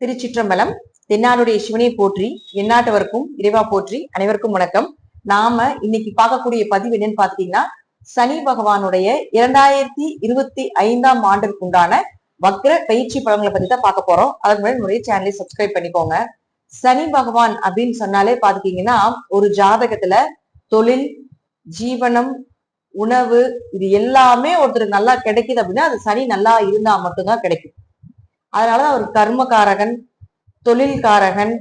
திருச்சிற்றம்பலம். தென்னாடுடைய சிவனை போற்றி, எந்நாட்டவருக்கும் இறைவா போற்றி. அனைவருக்கும் வணக்கம். நாம இன்னைக்கு பார்க்கக்கூடிய பதிவு என்னன்னு பாத்தீங்கன்னா, சனி பகவானுடைய 2025ஆம் ஆண்டிற்கு உண்டான வக்ர பயிற்சி பலன்களை பத்தி தான் பார்க்க போறோம். அதுக்கு முன்னாடி நம்முடைய சேனலை சப்ஸ்கிரைப் பண்ணிக்கோங்க. சனி பகவான் அப்படின்னு சொன்னாலே பாத்தீங்கன்னா, ஒரு ஜாதகத்துல தொழில், ஜீவனம், உணவு இது எல்லாமே ஒருத்தருக்கு நல்லா கிடைக்குது அப்படின்னா அது சனி நல்லா இருந்தா மட்டும்தான் கிடைக்கும். அதனாலதான் அவர் கர்மகாரகன், தொழில்காரகன்,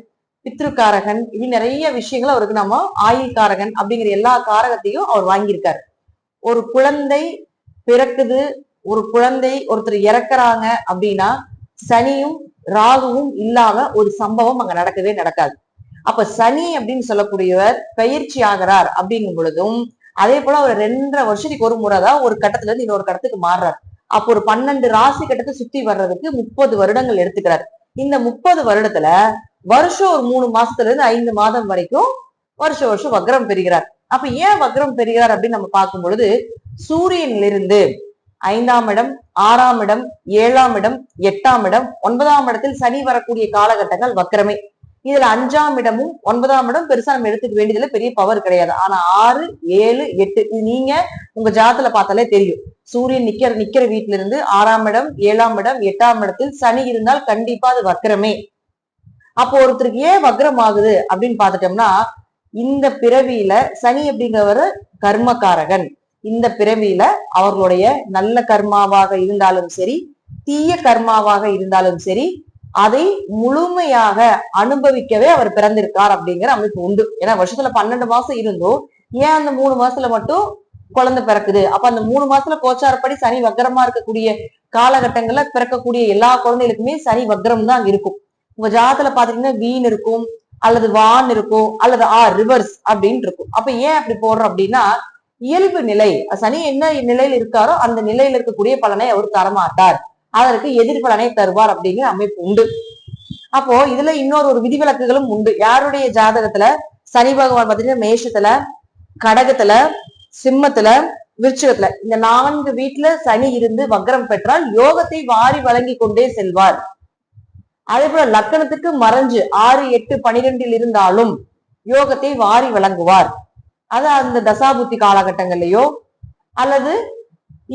பித்ருக்காரகன், இப்படி நிறைய விஷயங்கள் அவருக்கு நம்ம ஆயுள்காரகன் அப்படிங்கிற எல்லா காரகத்தையும் அவர் வாங்கியிருக்காரு. ஒரு குழந்தை பிறக்குது, ஒரு குழந்தை ஒருத்தர் இறக்குறாங்க அப்படின்னா சனியும் ராகுவும் இல்லாம ஒரு சம்பவம் அங்க நடக்கவே நடக்காது. அப்ப சனி அப்படின்னு சொல்லக்கூடியவர் பயிற்சி ஆகிறார் அப்படிங்கும் பொழுதும் அதே போல அவர் 2.5 வருஷத்துக்கு ஒரு முறைதான் ஒரு கட்டத்துல இருந்து இன்னொரு கட்டத்துக்கு மாறுறாரு. அப்போ ஒரு 12 ராசி கட்டத்தை சுத்தி வர்றதுக்கு 30 வருடங்கள் எடுத்துக்கிறார். இந்த 30 வருடத்துல வருஷம் ஒரு 3 மாசத்துல இருந்து 5 மாதம் வரைக்கும் வருஷம் வக்ரம் பெறுகிறார். அப்ப ஏன் வக்ரம் பெறுகிறார் அப்படின்னு நம்ம பார்க்கும் பொழுது, சூரியனிலிருந்து 5ஆம் இடம், 6ஆம் இடம், 7ஆம் இடம், 8ஆம் இடம், 9ஆம் இடத்தில் சனி வரக்கூடிய காலகட்டங்கள் வக்ரமே. இதுல 5ஆம் இடமும் 9ஆம் இடம் பெருசா நம்ம எடுத்துக்க வேண்டியதுல பெரிய பவர் கிடையாது. ஆனா 6, 7, 8 இது நீங்க உங்க ஜாதத்துல பார்த்தாலே தெரியும். சூரியன் நிக்கிற வீட்டுல இருந்து 6ஆம் இடம், 7ஆம் இடம், 8ஆம் இடத்தில் சனி இருந்தால் கண்டிப்பா அது வக்ரமே. அப்போ ஒருத்தருக்கு ஏன் வக்ரம் ஆகுது அப்படின்னு பாத்துட்டோம்னா, இந்த பிறவியில சனி அப்படிங்கிறவர் கர்மகாரகன். இந்த பிறவியில அவர்களுடைய நல்ல கர்மாவாக இருந்தாலும் சரி, தீய கர்மாவாக இருந்தாலும் சரி, அதை முழுமையாக அனுபவிக்கவே அவர் பிறந்திருக்கார் அப்படிங்கிற அமைப்பு உண்டு. ஏன்னா வருஷத்துல 12 மாசம் இருந்தும் ஏன் அந்த 3 மாசத்துல மட்டும் குழந்தை பிறக்குது? அப்ப அந்த 3 மாசத்துல கோச்சாரப்படி சனி வக்ரமா இருக்கக்கூடிய காலகட்டங்கள்ல பிறக்கக்கூடிய எல்லா குழந்தைகளுக்குமே சனி வக்ரம் தான் இருக்கும். உங்க ஜாதத்துல பாத்தீங்கன்னா வீண் இருக்கும், அல்லது வான் இருக்கும், அல்லது ரிவர்ஸ் அப்படின்னு இருக்கும். அப்ப ஏன் அப்படி போடுறோம் அப்படின்னா, இயல்பு நிலை சனி என்ன நிலையில் இருக்காரோ அந்த நிலையில இருக்கக்கூடிய பலனை அவர் தரமாட்டார், அதற்கு எதிர்பலனை தருவார் அப்படிங்கிற அமைப்பு உண்டு. அப்போ இதுல இன்னொரு விதிவிலக்குகளும் உண்டு. யாருடைய ஜாதகத்துல சனி பகவான் பாத்தீங்கன்னா மேஷத்துல, கடகத்துல, சிம்மத்துல, விருச்சிகத்துல இந்த 4 வீட்டுல சனி இருந்து வக்ரம் பெற்றால் யோகத்தை வாரி வழங்கி கொண்டே செல்வார். அதே போல லக்கணத்துக்கு மறைஞ்சு 6, 8, 12 இருந்தாலும் யோகத்தை வாரி வழங்குவார். அது அந்த தசாபுத்தி காலகட்டங்கள்லயோ அல்லது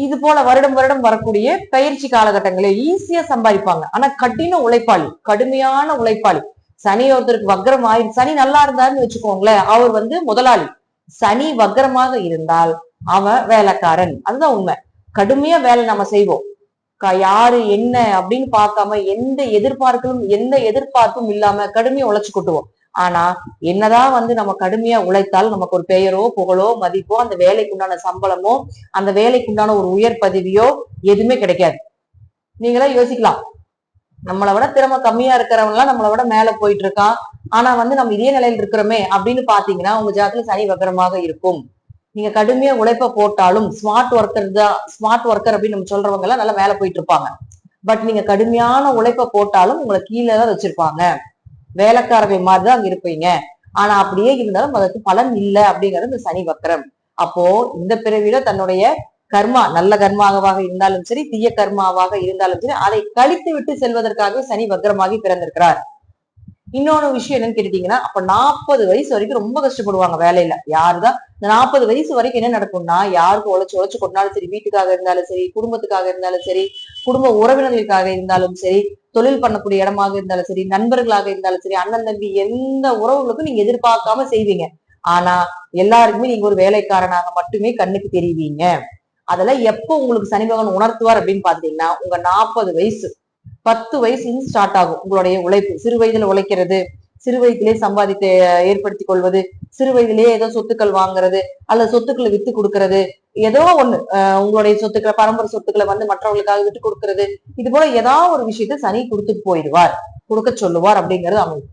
இது போல வருடம் வரக்கூடிய பயிற்சி காலகட்டங்களே ஈஸியா சம்பாதிப்பாங்க. ஆனா கடின உழைப்பாளி, கடுமையான உழைப்பாளி. சனி ஒருத்தருக்கு வக்ரம் சனி நல்லா இருந்தாருன்னு வச்சுக்கோங்களேன், அவர் முதலாளி. சனி வக்ரமாக இருந்தால் அவன் வேலைக்காரன். அதுதான் உண்மை. கடுமையா வேலை நம்ம செய்வோம், யாரு என்ன அப்படின்னு பார்க்காம, எந்த எதிர்பார்ப்பும் இல்லாம கடுமையா உழைச்சு கொட்டுவோம். ஆனா என்னதான் நம்ம கடுமையா உழைத்தால் நமக்கு ஒரு பெயரோ புகழோ மதிப்போ, அந்த வேலைக்கு உண்டான சம்பளமோ, அந்த வேலைக்கு உண்டான ஒரு உயர் பதவியோ எதுவுமே கிடைக்காது. நீங்களா யோசிக்கலாம், நம்மளை விட திறமை கம்மியா இருக்கிறவங்க எல்லாம் நம்மளை விட மேல போயிட்டு இருக்கான், ஆனா நம்ம இதே நிலையில இருக்கிறோமே அப்படின்னு பாத்தீங்கன்னா உங்க ஜாதகத்துல சனி வக்ரமாக இருக்கும். நீங்க கடுமையா உழைப்ப போட்டாலும் ஸ்மார்ட் ஒர்க்கர் அப்படின்னு நம்ம சொல்றவங்க எல்லாம் நல்லா மேல போயிட்டு இருப்பாங்க. பட் நீங்க கடுமையான உழைப்ப போட்டாலும் உங்களை கீழே தான் வச்சிருப்பாங்க, வேலைக்காரர்கள் மாதிரிதான் அங்க இருப்பீங்க. ஆனா அப்படியே இருந்தாலும் அதற்கு பலன் இல்லை அப்படிங்கிறது இந்த சனி வக்ரம். அப்போ இந்த பிறவில தன்னுடைய கர்மா நல்ல கர்மாவாக இருந்தாலும் சரி, தீய கர்மாவாக இருந்தாலும் சரி, அதை கழித்து விட்டு செல்வதற்காக சனி வக்ரமாகி பிறந்திருக்கிறார். இன்னொரு விஷயம் என்னன்னு கேட்டீங்கன்னா, அப்ப 40 வயசு வரைக்கும் ரொம்ப கஷ்டப்படுவாங்க வேலையில. யாருதான் இந்த 40 வயசு வரைக்கும் என்ன நடக்கும்னா, யாருக்கு உழைச்சு கொண்டாலும் சரி, வீட்டுக்காக இருந்தாலும் சரி, குடும்பத்துக்காக இருந்தாலும் சரி, குடும்ப உறவினர்களுக்காக இருந்தாலும் சரி, தொழில் பண்ணக்கூடிய இடமாக இருந்தாலும் சரி, நண்பர்களாக இருந்தாலும் சரி, அண்ணன் தம்பி எந்த உறவுகளுக்கும் நீங்க எதிர்பார்க்காம செய்வீங்க. ஆனா எல்லாருக்குமே நீங்க ஒரு வேலைக்காரனாக மட்டுமே கண்ணுக்கு தெரிவிங்க. அதெல்லாம் எப்போ உங்களுக்கு சனி பகவான் உணர்த்துவார் அப்படின்னு பாத்தீங்கன்னா, உங்க 40 வயசு 10 வயசுல ஸ்டார்ட் ஆகும் உங்களுடைய உழைப்பு. சிறு வயதுல உழைக்கிறது, சிறு வயதிலே சம்பாதித்து ஏற்படுத்தி கொள்வது, சிறு வயதிலேயே ஏதோ சொத்துக்கள் வாங்குறது, அல்லது சொத்துக்களை வித்து கொடுக்கறது, ஏதோ ஒண்ணு உங்களுடைய சொத்துக்களை, பரம்பரை சொத்துக்களை மற்றவர்களுக்காக விட்டு கொடுக்கறது, இது போல ஏதாவது ஒரு விஷயத்த சனி கொடுத்துட்டு போயிடுவார், கொடுக்க சொல்லுவார் அப்படிங்கிறது அமைப்பு.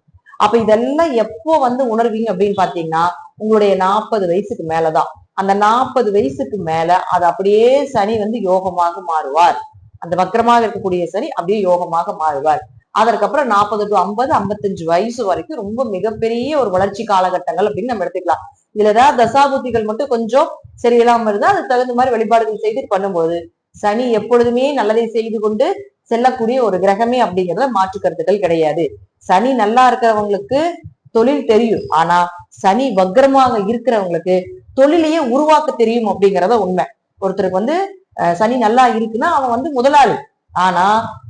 அப்ப இதெல்லாம் எப்போ உணர்வீங்க அப்படின்னு பாத்தீங்கன்னா, உங்களுடைய 40 வயசுக்கு மேலதான். அந்த 40 வயசுக்கு மேல அது அப்படியே சனி யோகமாக மாறுவார். அந்த வக்ரமாக இருக்கக்கூடிய சனி அப்படியே யோகமாக மாறுவார். அதற்கப்புறம் 40 to 50, 55 வயசு வரைக்கும் ரொம்ப மிகப்பெரிய ஒரு வளர்ச்சி காலகட்டங்கள் அப்படின்னு நம்ம எடுத்துக்கலாம். இதுல ஏதாவது தசாபுத்திகள் மட்டும் கொஞ்சம் சரியில்லாம இருந்தா அதுக்கு தகுந்த மாதிரி வழிபாடுகள் செய்து பண்ணும்போது சனி எப்பொழுதுமே நல்லதை செய்து கொண்டு செல்லக்கூடிய ஒரு கிரகமே அப்படிங்கறத மாற்று கருத்துக்கள் கிடையாது. சனி நல்லா இருக்கிறவங்களுக்கு தொழில் தெரியும், ஆனா சனி வக்ரமாக இருக்கிறவங்களுக்கு தொழிலையே உருவாக்க தெரியும் அப்படிங்கறத உண்மை. ஒருத்தருக்கு சனி நல்லா இருக்குன்னா அவன் முதலாளி. ஆனா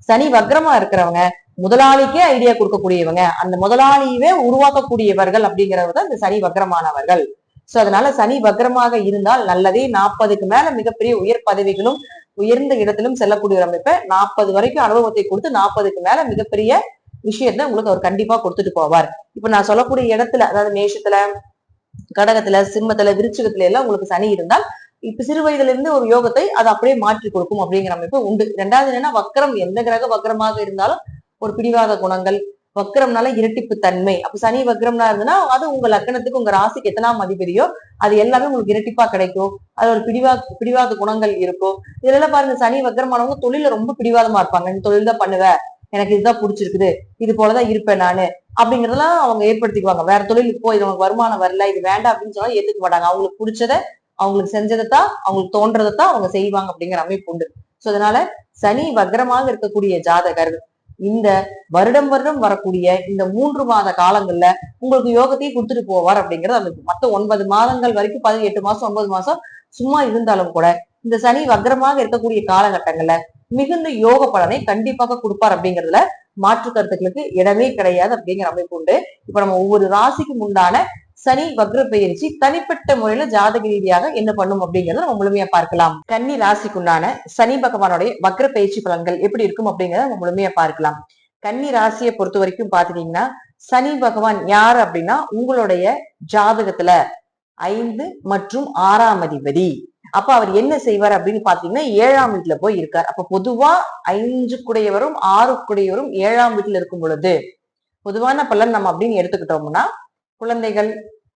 சனி வக்ரமா இருக்கிறவங்க முதலாளிக்கே ஐடியா கொடுக்கக்கூடியவங்க, அந்த முதலாளியவே உருவாக்கக்கூடியவர்கள் அப்படிங்கிறவங்க இந்த சனி வக்ரமானவர்கள். சோ அதனால சனி வக்ரமாக இருந்தால் நல்லதே. 40க்கு மேல மிகப்பெரிய உயர் பதவிகளும் உயர்ந்த இடத்திலும் செல்லக்கூடிய ஒரு அமைப்பை 40 வரைக்கும் அனுபவத்தை கொடுத்து 40க்கு மேல மிகப்பெரிய விஷயத்த உங்களுக்கு அவர் கண்டிப்பா கொடுத்துட்டு போவார். இப்ப நான் சொல்லக்கூடிய இடத்துல, அதாவது மேஷத்துல, கடகத்துல, சிம்மத்துல, விருச்சிகத்துல எல்லாம் உங்களுக்கு சனி இருந்தால் இப்ப சிறு வயதுல இருந்து ஒரு யோகத்தை அதை அப்படியே மாற்றி கொடுக்கும் அப்படிங்கிற அமைப்பு உண்டு. ரெண்டாவது என்னன்னா, வக்ரம், எந்த கிரக வக்ரமாக இருந்தாலும் ஒரு பிடிவாத குணங்கள், வக்ரம்னால இரட்டிப்பு தன்மை. அப்ப சனி வக்ரம்னா இருந்ததுன்னா அது உங்க லக்கணத்துக்கு, உங்க ராசிக்கு எத்தனாம் அதிபதியோ அது எல்லாமே உங்களுக்கு இரட்டிப்பா கிடைக்கும். அது ஒரு பிடிவாத குணங்கள் இருக்கும். இதுல எல்லாம் பாருங்க, சனி வக்ரமானவங்க தொழில ரொம்ப பிடிவாதமா இருப்பாங்க. இந்த தொழில் தான் பண்ணுவேன், எனக்கு இதுதான் பிடிச்சிருக்குது, இது போலதான் இருப்பேன் நானு அப்படிங்கறதெல்லாம் அவங்க ஏற்படுத்திக்குவாங்க. வேற தொழிலுக்கு போய் இது உங்களுக்கு வருமானம் வரல, இது வேண்டாம் அப்படின்னு சொன்னா ஏத்துக்க மாட்டாங்க. அவங்களுக்கு பிடிச்சதை, அவங்களுக்கு செஞ்சதைத்தான், அவங்களுக்கு தோன்றதைத்தான் அவங்க செய்வாங்க அப்படிங்கிற அமைப்பு உண்டு. சோ அதனால சனி வக்ரமாக இருக்கக்கூடிய ஜாதகர் இந்த வருடம் வரக்கூடிய இந்த 3 மாத காலங்கள்ல உங்களுக்கு யோகத்தையும் கொடுத்துட்டு போவார் அப்படிங்கிறது அமைப்பு. மத்த 9 மாதங்கள் வரைக்கும் 18 மாசம் 9 மாசம் சும்மா இருந்தாலும் கூட இந்த சனி வக்ரமாக இருக்கக்கூடிய காலகட்டங்கள்ல மிகுந்த யோக பலனை கண்டிப்பாக கொடுப்பார் அப்படிங்கிறதுல மாற்று கருத்துக்களுக்கு இடமே கிடையாது அப்படிங்கிற அமைப்பு உண்டு. இப்ப நம்ம ஒவ்வொரு ராசிக்கும் உண்டான சனி வக்ர பயிற்சி தனிப்பட்ட முறையில ஜாதக ரீதியாக என்ன பண்ணும் அப்படிங்கறத நம்ம முழுமையா பார்க்கலாம். கன்னி ராசிக்குண்டான சனி பகவானுடைய வக்ர பயிற்சி பலன்கள் எப்படி இருக்கும் அப்படிங்கறத நம்ம முழுமையா பார்க்கலாம். கன்னி ராசியை பொறுத்த வரைக்கும் பாத்தீங்கன்னா, சனி பகவான் யாரு அப்படின்னா உங்களுடைய ஜாதகத்துல 5 மற்றும் 6ஆம் அதிபதி. அப்ப அவர் என்ன செய்வார் அப்படின்னு பாத்தீங்கன்னா, 7ஆம் வீட்டுல போய் இருக்கார். அப்ப பொதுவா 5 குடையவரும் 6 குடையவரும் 7ஆம் வீட்டுல இருக்கும் பொழுது பொதுவான பலன் நம்ம அப்படின்னு எடுத்துக்கிட்டோம்னா, குழந்தைகள்,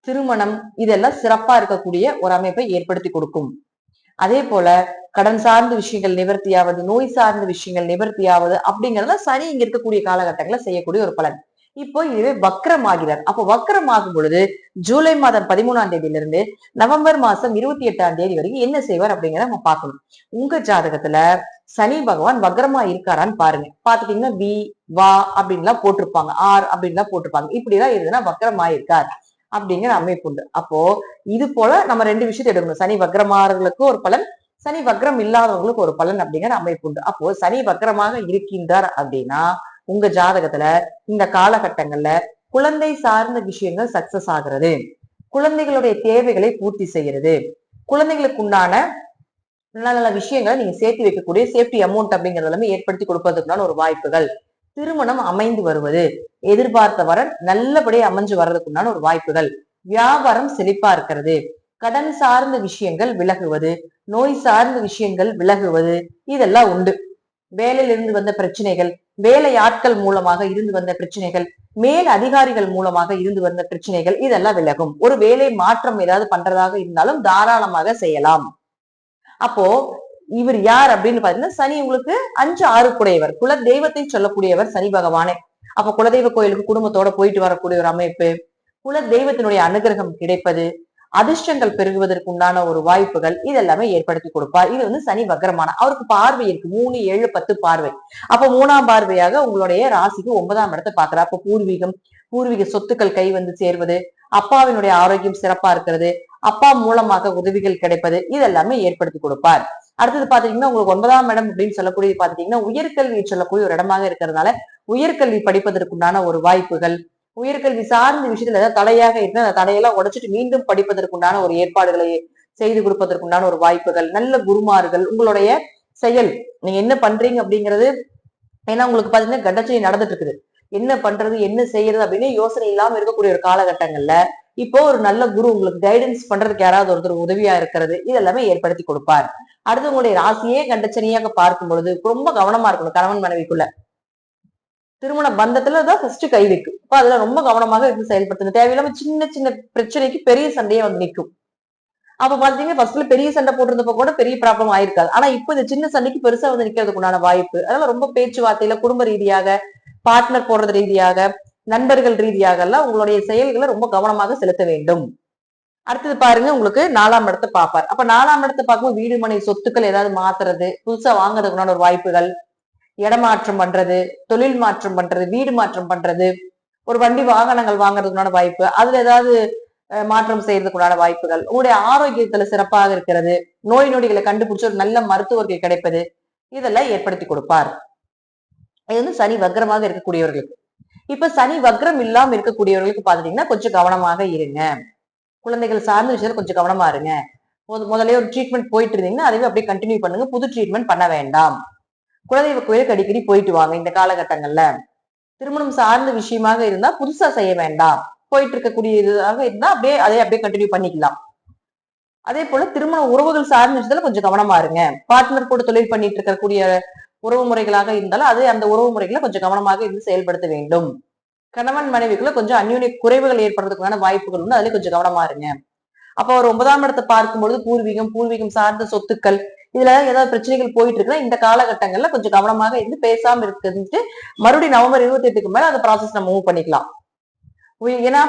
திருமணம் இதெல்லாம் சிறப்பா இருக்கக்கூடிய ஒரு அமைப்பை ஏற்படுத்தி கொடுக்கும். அதே போல கடன் சார்ந்த விஷயங்கள் நிவர்த்தியாவது, நோய் சார்ந்த விஷயங்கள் நிவர்த்தியாவது அப்படிங்கறத சனி இங்க இருக்கக்கூடிய காலகட்டங்களை செய்யக்கூடிய ஒரு பலன். இப்போ இதுவே வக்ரம் ஆகிறார். அப்போ வக்ரம் ஆகும் பொழுது ஜூலை மாதம் 13ஆம் தேதியிலிருந்து நவம்பர் மாசம் 28ஆம் தேதி வரைக்கும் என்ன செய்வார் அப்படிங்கிறத நம்ம பார்க்கணும். உங்க ஜாதகத்துல சனி பகவான் வக்ரமா இருக்காரான்னு பாருங்க. பாத்துட்டீங்கன்னா வி, வா அப்படின்லாம் போட்டிருப்பாங்க, ஆர் அப்படின்லாம் போட்டிருப்பாங்க. இப்படிதான் இருந்ததுன்னா வக்ரம் ஆயிருக்கார் அப்படிங்கிற அமைப்பு உண்டு. அப்போ இது போல நம்ம 2 விஷயத்தை எடுக்கணும். சனி வக்ரமானவர்களுக்கு ஒரு பலன், சனி வக்ரம் இல்லாதவங்களுக்கு ஒரு பலன் அப்படிங்கிற அமைப்பு உண்டு. அப்போ சனி வக்ரமாக இருக்கின்றார் அப்படின்னா உங்க ஜாதகத்துல இந்த காலகட்டங்கள்ல குழந்தை சார்ந்த விஷயங்கள் சக்சஸ் ஆகிறது, குழந்தைகளுடைய தேவைகளை பூர்த்தி செய்யறது, குழந்தைகளுக்கு உண்டான நல்ல நல்ல விஷயங்களை நீங்க சேர்த்து வைக்கக்கூடிய சேஃப்டி அமௌண்ட் அப்படிங்கறது எல்லாமே ஏற்படுத்தி கொடுப்பதற்கான ஒரு வாய்ப்புகள், திருமணம் அமைந்து வருவது, எதிர்பார்த்த வரன் நல்லபடியா அமைஞ்சு வர்றதுக்குண்டான ஒரு வாய்ப்புகள், வியாபாரம் செழிப்பா இருக்கிறது, கடன் சார்ந்த விஷயங்கள் விலகுவது, நோய் சார்ந்த விஷயங்கள் விலகுவது, இதெல்லாம் உண்டு. வேலையில இருந்து வந்த பிரச்சனைகள், வேலை ஆட்கள் மூலமாக இருந்து வந்த பிரச்சனைகள், மேல் அதிகாரிகள் மூலமாக இருந்து வந்த பிரச்சனைகள் இதெல்லாம் விலகும். ஒரு வேலை மாற்றம் ஏதாவது பண்றதாக இருந்தாலும் தாராளமாக செய்யலாம். அப்போ இவர் யார் அப்படின்னு பாத்தீங்கன்னா, சனி உங்களுக்கு 5, 6 குடையவர், குல தெய்வத்தை சொல்லக்கூடியவர் சனி பகவானே. அப்ப குலதெய்வ கோயிலுக்கு குடும்பத்தோட போயிட்டு வரக்கூடிய ஒரு அமைப்பு, குல தெய்வத்தினுடைய அனுகிரகம் கிடைப்பது, அதிர்ஷ்டங்கள் பெருகுவதற்கு உண்டான ஒரு வாய்ப்புகள் இதெல்லாமே ஏற்படுத்தி கொடுப்பார். இது சனி வக்ரமான, அவருக்கு பார்வை இருக்கு, 3, 7, 10 பார்வை. அப்ப 3ஆம் பார்வையாக உங்களுடைய ராசிக்கு 9ஆம் இடத்தை பாக்குறாரு. அப்ப பூர்வீக சொத்துக்கள் கை சேர்வது, அப்பாவினுடைய ஆரோக்கியம் சிறப்பா இருக்கிறது, அப்பா மூலமாக உதவிகள் கிடைப்பது இதெல்லாமே ஏற்படுத்தி கொடுப்பார். அடுத்தது பாத்தீங்கன்னா, உங்களுக்கு 9ஆம் இடம் அப்படின்னு சொல்லக்கூடிய பாத்தீங்கன்னா உயர்கல்வி சொல்லக்கூடிய ஒரு இடமாக இருக்கிறதுனால உயர்கல்வி படிப்பதற்குண்டான ஒரு வாய்ப்புகள், உயர்கல்வி சார்ந்த விஷயத்துல ஏதாவது தடையாக இருந்தா அந்த தடையெல்லாம் உடைச்சிட்டு மீண்டும் படிப்பதற்குண்டான ஒரு ஏற்பாடுகளை செய்து கொடுப்பதற்குண்டான ஒரு வாய்ப்புகள், நல்ல குருமார்கள், உங்களுடைய செயல் நீங்க என்ன பண்றீங்க அப்படிங்கிறது, ஏன்னா உங்களுக்கு பாத்தீங்கன்னா கண்டச்சனை நடந்துட்டு இருக்குது, என்ன பண்றது என்ன செய்யறது அப்படின்னு யோசனை இல்லாம இருக்கக்கூடிய ஒரு காலகட்டங்கள்ல இப்போ ஒரு நல்ல குரு உங்களுக்கு கைடன்ஸ் பண்றதுக்கு யாராவது ஒருத்தர் உதவியா இருக்கிறது இதெல்லாமே ஏற்படுத்தி கொடுப்பார். அடுத்து உங்களுடைய ராசியே கண்டச்சனையாக பார்க்கும் பொழுது ரொம்ப கவனமா இருக்கணும். கணவன் மனைவிக்குள்ள திருமண பந்தத்துலதான் ஃபர்ஸ்ட் கை வைக்கும். அப்ப அதுல ரொம்ப கவனமாக இருந்து செயல்படுத்துங்க. தேவையில்லாம சின்ன சின்ன பிரச்சனைக்கு பெரிய சண்டையே நிற்கும். அப்ப பாத்தீங்கன்னா ஃபர்ஸ்ட்ல பெரிய சண்டை போட்டிருந்தப்ப கூட பெரிய ப்ராப்ளம் ஆயிருக்காது. ஆனா இப்ப இந்த சின்ன சண்டைக்கு பெருசா நிக்கிறதுக்கு உண்டான வாய்ப்பு. அதனால ரொம்ப பேச்சுவார்த்தையில குடும்ப ரீதியாக, பார்ட்னர் போடுறது ரீதியாக, நண்பர்கள் ரீதியாக எல்லாம் உங்களுடைய செயல்களை ரொம்ப கவனமாக செலுத்த வேண்டும். அடுத்தது பாருங்க, உங்களுக்கு 4ஆம் இடத்தை பார்ப்பார். அப்ப 4ஆம் இடத்தை பார்க்கும்போது வீடு மனை சொத்துக்கள் ஏதாவது மாத்துறது, புதுசா வாங்குறதுக்குண்டான ஒரு வாய்ப்புகள், இடமாற்றம் பண்றது, தொழில் மாற்றம் பண்றது, வீடு மாற்றம் பண்றது, ஒரு வண்டி வாகனங்கள் வாங்குறதுக்குண்டான வாய்ப்பு, அதுல ஏதாவது மாற்றம் செய்யறதுக்குண்டான வாய்ப்புகள், உங்களுடைய ஆரோக்கியத்துல சிறப்பாக இருக்கிறது, நோய் நொடிகளை கண்டுபிடிச்சு ஒரு நல்ல மருத்துவர்கள் கிடைப்பது, இதெல்லாம் ஏற்படுத்தி கொடுப்பார். இது வந்து சனி வக்ரமாக இருக்கக்கூடியவர்களுக்கு. இப்ப சனி வக்ரம் இல்லாம இருக்கக்கூடியவர்களுக்கு பாத்துட்டீங்கன்னா கொஞ்சம் கவனமாக இருங்க. குழந்தைகள் சார்ந்த விஷயத்துல கொஞ்சம் கவனமா இருங்க. முதலே ஒரு ட்ரீட்மெண்ட் போயிட்டு இருந்தீங்கன்னா அதுவே அப்படியே கண்டினியூ பண்ணுங்க. புது ட்ரீட்மெண்ட் பண்ண வேண்டாம். குலதெய்வ கோயிலுக்கு அடிக்கடி போயிட்டு வாங்க இந்த காலகட்டங்கள்ல. திருமணம் சார்ந்த விஷயமாக இருந்தா புதுசா செய்ய வேண்டாம். போயிட்டு இருக்கக்கூடிய இதுவாக இருந்தா அப்படியே அப்படியே கண்டினியூ பண்ணிக்கலாம். அதே போல திருமண உறவுகள் சார்ந்த விஷயத்துல கொஞ்சம் கவனமா இருங்க. பார்ட்னர் கூட தொழில் பண்ணிட்டு இருக்கக்கூடிய உறவு முறைகளாக இருந்தாலும் அது அந்த உறவு முறைகளை கொஞ்சம் கவனமாக இருந்து செயல்படுத்த வேண்டும். கணவன் மனைவிக்குள்ள கொஞ்சம் அந்யோன்ய குறைவுகள் ஏற்படுறதுக்கான வாய்ப்புகள் உண்டு. அதுல கொஞ்சம் கவனமா இருங்க. அப்ப ஒரு 9ஆம் இடத்தை பார்க்கும்பொழுது பூர்வீகம் சார்ந்த சொத்துக்கள் இதுல ஏதாவது பிரச்சனைகள் போயிட்டு இருக்குன்னா இந்த காலகட்டங்கள்ல கொஞ்சம் கவனமாக இருந்து பேசாம இருக்குதுன்ட்டு மறுபடியும் நவம்பர் 28க்கு மேல அந்த ப்ராசஸ் நம்ம மூவ் பண்ணிக்கலாம். ஏன்னா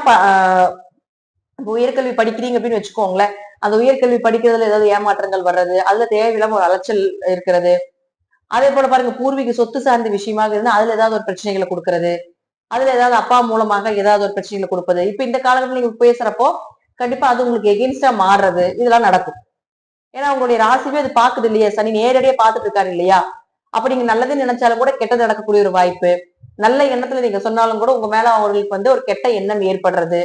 உயர்கல்வி படிக்கிறீங்க அப்படின்னு வச்சுக்கோங்களேன். அந்த உயர்கல்வி படிக்கிறதுல ஏதாவது ஏமாற்றங்கள் வர்றது, அதுல தேவையில்லாம ஒரு அலைச்சல் இருக்கிறது. அதே போல பாருங்க பூர்வீக சொத்து சார்ந்த விஷயமாக இருந்தா அதுல ஏதாவது ஒரு பிரச்சனைகளை கொடுக்கறது, அதுல ஏதாவது அப்பா மூலமாக ஏதாவது ஒரு பிரச்சனைகளை கொடுப்பது. இப்ப இந்த காலகட்டத்தில் நீங்க பேசுறப்போ கண்டிப்பா அது உங்களுக்கு எகென்ஸ்டா மாறுறது இதெல்லாம் நடக்கும். ஏன்னா உங்களுடைய ராசிவே அது பாக்குது இல்லையா, சனி நேரடியா பாத்துட்டு இருக்காரு இல்லையா. அப்ப நீங்க நல்லதே நினைச்சாலும் கூட கெட்டது நடக்கக்கூடிய ஒரு வாய்ப்பு, நல்ல எண்ணத்துல நீங்க சொன்னாலும் கூட உங்க மேல அவங்களுக்கு வந்து ஒரு கெட்ட எண்ணம் ஏற்படுறது,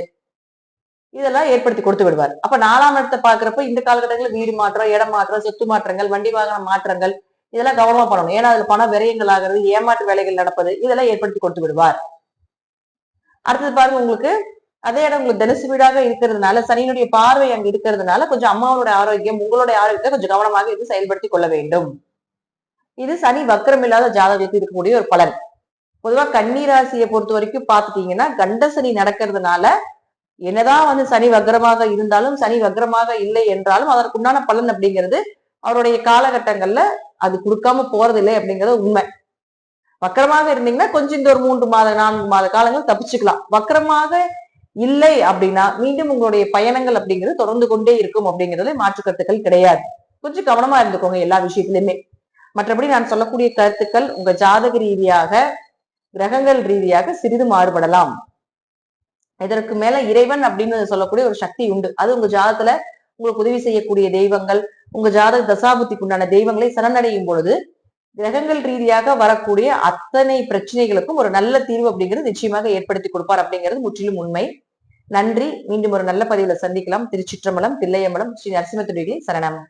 இதெல்லாம் ஏற்படுத்தி கொடுத்து விடுவார். அப்ப 4ஆம் இடத்தை பாக்குறப்ப இந்த காலகட்டங்களில் வீடு மாற்றம், இடம் மாற்றம், சொத்து மாற்றங்கள், வண்டி வாகன மாற்றங்கள் இதெல்லாம் கவனமா பண்ணணும். ஏன்னா அதுல பண விரயங்கள் ஆகிறது, ஏமாற்று வேலைகள் நடப்பது இதெல்லாம் ஏற்படுத்தி கொடுத்து விடுவார். அடுத்தது பாருங்க உங்களுக்கு அதே இடம் உங்களுக்கு தனுசு வீடாக இருக்கிறதுனால சனியினுடைய பார்வை அங்க இருக்கிறதுனால கொஞ்சம் அம்மாவோட ஆரோக்கியம் உங்களுடைய ஆரோக்கியத்தை கொஞ்சம் கவனமாக இது செயல்படுத்தி கொள்ள வேண்டும். இது சனி வக்கரம் இல்லாத ஜாதகத்துக்கு இருக்கக்கூடிய ஒரு பலன். பொதுவா கன்னிராசியை பொறுத்த வரைக்கும் பாத்துட்டீங்கன்னா கண்ட சனி நடக்கிறதுனால என்னதான் வந்து சனி வக்ரமாக இருந்தாலும் சனி வக்ரமாக இல்லை என்றாலும் அதற்குண்டான பலன் அப்படிங்கிறது அவருடைய காலகட்டங்கள்ல அது கொடுக்காம போறதில்லை அப்படிங்கிறது உண்மை. வக்கரமாக இருந்தீங்கன்னா கொஞ்சம் இந்த ஒரு 3 மாத 4 மாத காலங்கள் தப்பிச்சுக்கலாம். வக்கரமாக இல்லை அப்படின்னா மீண்டும் உங்களுடைய பயணங்கள் அப்படிங்கிறது தொடர்ந்து கொண்டே இருக்கும் அப்படிங்கிறதுல மாற்று கருத்துக்கள் கிடையாது. கொஞ்சம் கவனமா இருந்துக்கோங்க எல்லா விஷயத்திலுமே. மற்றபடி நான் சொல்லக்கூடிய கருத்துக்கள் உங்க ஜாதக ரீதியாக கிரகங்கள் ரீதியாக சிறிது மாறுபடலாம். இதற்கு மேல இறைவன் அப்படின்னு சொல்லக்கூடிய ஒரு சக்தி உண்டு. அது உங்க ஜாதகத்துல உங்களுக்கு உதவி செய்யக்கூடிய தெய்வங்கள், உங்க ஜாதக தசாபுத்திக்கு உண்டான தெய்வங்களை சரணடையும் பொழுது கிரகங்கள் ரீதியாக வரக்கூடிய அத்தனை பிரச்சனைகளுக்கும் ஒரு நல்ல தீர்வு அப்படிங்கிறது நிச்சயமாக ஏற்படுத்தி கொடுப்பார் அப்படிங்கிறது முற்றிலும் உண்மை. நன்றி. மீண்டும் ஒரு நல்ல பதிவுல சந்திக்கலாம். திருச்சிற்றம்பலம், தில்லையம்பலம், ஸ்ரீ நரசிம்ம துடிகளை சரணம்.